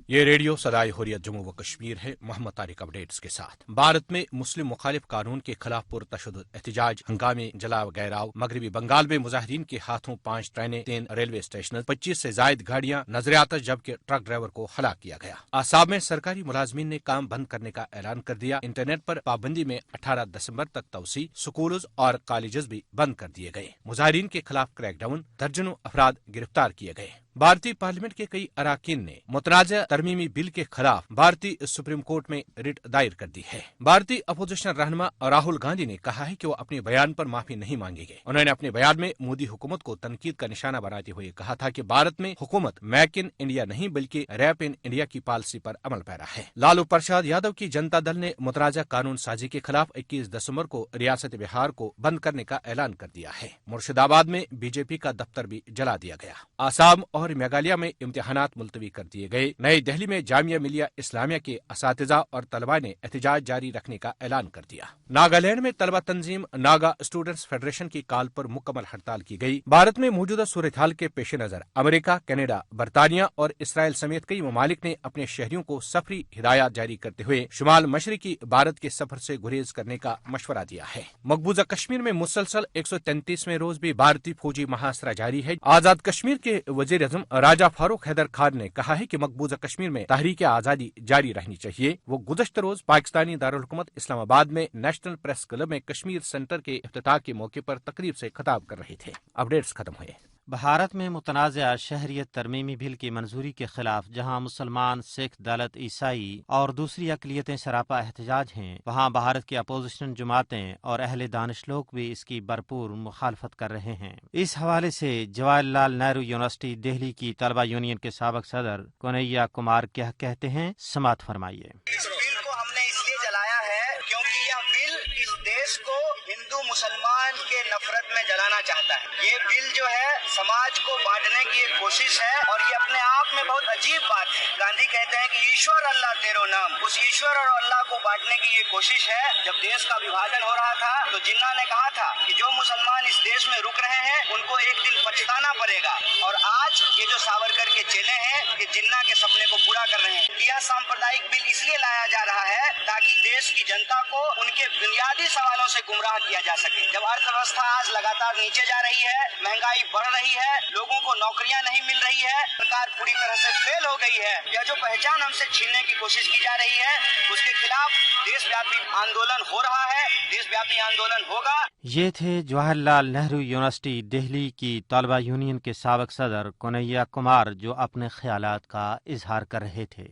یہ ریڈیو صدائے حریت جموں و کشمیر ہے۔ محمد طارق اپڈیٹس کے ساتھ۔ بھارت میں مسلم مخالف قانون کے خلاف پرتشدد احتجاج، ہنگامے، جلاؤ گیراؤ۔ مغربی بنگال میں مظاہرین کے ہاتھوں 5 ٹرینیں، 3 ریلوے اسٹیشن، 25 سے زائد گاڑیاں نظر آتش، جبکہ ٹرک ڈرائیور کو ہلاک کیا گیا۔ آسام میں سرکاری ملازمین نے کام بند کرنے کا اعلان کر دیا۔ انٹرنیٹ پر پابندی میں 18 دسمبر تک توسیع، سکولز اور کالجز بھی بند کر دیے گئے۔ مظاہرین کے خلاف کریک ڈاؤن، درجنوں افراد گرفتار کیے گئے۔ بھارتی پارلیمنٹ کے کئی اراکین نے متنازع ترمیمی بل کے خلاف بھارتی سپریم کورٹ میں رٹ دائر کر دی ہے۔ بھارتی اپوزیشن رہنما راہل گاندھی نے کہا ہے کہ وہ اپنے بیان پر معافی نہیں مانگیں گے۔ انہوں نے اپنے بیان میں مودی حکومت کو تنقید کا نشانہ بناتے ہوئے کہا تھا کہ بھارت میں حکومت میک ان انڈیا نہیں بلکہ ریپ ان انڈیا کی پالیسی پر عمل پیرا ہے۔ لالو پرساد یادو کی جنتا دل نے متنازع قانون سازی کے خلاف 21 دسمبر کو ریاست بہار کو بند کرنے کا اعلان کر دیا ہے۔ مرشد آباد میں بی جے پی کا دفتر بھی جلا دیا گیا۔ آسام اور میگھالیہ میں امتحانات ملتوی کر دیے گئے۔ نئی دہلی میں جامعہ ملیہ اسلامیہ کے اساتذہ اور طلباء نے احتجاج جاری رکھنے کا اعلان کر دیا۔ ناگالینڈ میں طلبہ تنظیم ناگا اسٹوڈنٹس فیڈریشن کی کال پر مکمل ہڑتال کی گئی۔ بھارت میں موجودہ صورتحال کے پیش نظر امریکہ، کینیڈا، برطانیہ اور اسرائیل سمیت کئی ممالک نے اپنے شہریوں کو سفری ہدایات جاری کرتے ہوئے شمال مشرقی بھارت کے سفر سے گریز کرنے کا مشورہ دیا ہے۔ مقبوضہ کشمیر میں مسلسل 133ویں روز بھی بھارتی فوجی محاصرہ جاری ہے۔ آزاد کشمیر کے وزیر اعظم راجہ فاروق حیدر خان نے کہا ہے کہ مقبوضہ کشمیر میں تحریک آزادی جاری رہنی چاہیے۔ وہ گزشتہ روز پاکستانی دارالحکومت اسلام آباد میں نیشنل پریس کلب میں کشمیر سینٹر کے افتتاح کے موقع پر تقریب سے خطاب کر رہے تھے۔ اپڈیٹس ختم ہوئے۔ بھارت میں متنازع شہریت ترمیمی بل کی منظوری کے خلاف جہاں مسلمان، سکھ، دلت، عیسائی اور دوسری اقلیتیں سراپا احتجاج ہیں، وہاں بھارت کی اپوزیشن جماعتیں اور اہل دانش لوگ بھی اس کی بھرپور مخالفت کر رہے ہیں۔ اس حوالے سے جواہر لال نہرو یونیورسٹی دہلی کی طلبہ یونین کے سابق صدر کنہیا کمار کیا کہتے ہیں، سماعت فرمائیے۔ اس بل کو ہم نے اس لیے جلایا ہے کیونکہ یہ بل اس دیش کو ہندو مسلمان کے نفرت میں جلانا چاہتا ہے۔ یہ بل جو ہے سماج کو بانٹنے کی ایک کوشش ہے اور یہ اپنے آپ میں بہت عجیب بات ہے۔ گاندھی کہتے ہیں کہ ایشور اللہ تیرو نام، اس ایشور اور اللہ کو بانٹنے کی یہ کوشش ہے۔ جب دیش کا وبھاجن ہو رہا تھا تو جناح نے کہا تھا کہ جو مسلمان اس دیش میں رک رہے ہیں ان کو ایک دن پچھتانا پڑے گا، اور آج یہ جو ساورکر کے چیلے ہیں یہ جناح کے سپنے کو پورا کر رہے ہیں۔ یہ سامپردائک بل اس لیے لایا جا رہا ہے تاکہ دیش کی جنتا کو ان کے بنیادی سوالوں سے گمراہ کیا جا سکے۔ جب ارتھ ویوستھا آج لگاتار نیچے جا رہی ہے، مہنگائی بڑھ رہی ہے، لوگوں کو نوکریاں نہیں مل رہی ہے، سرکار پوری طرح سے فیل ہو گئی ہے، یہ جو پہچان ہم سے چھیننے کی کوشش کی جا رہی ہے اس کے خلاف دیش ویاپی آندولن ہو رہا ہے، دیش ویاپی آندولن ہوگا۔ یہ تھے جواہر لال نہرو یونیورسٹی دہلی کی طلبہ یونین کے سابق صدر کنہیا کمار جو اپنے خیالات کا اظہار کر رہے تھے۔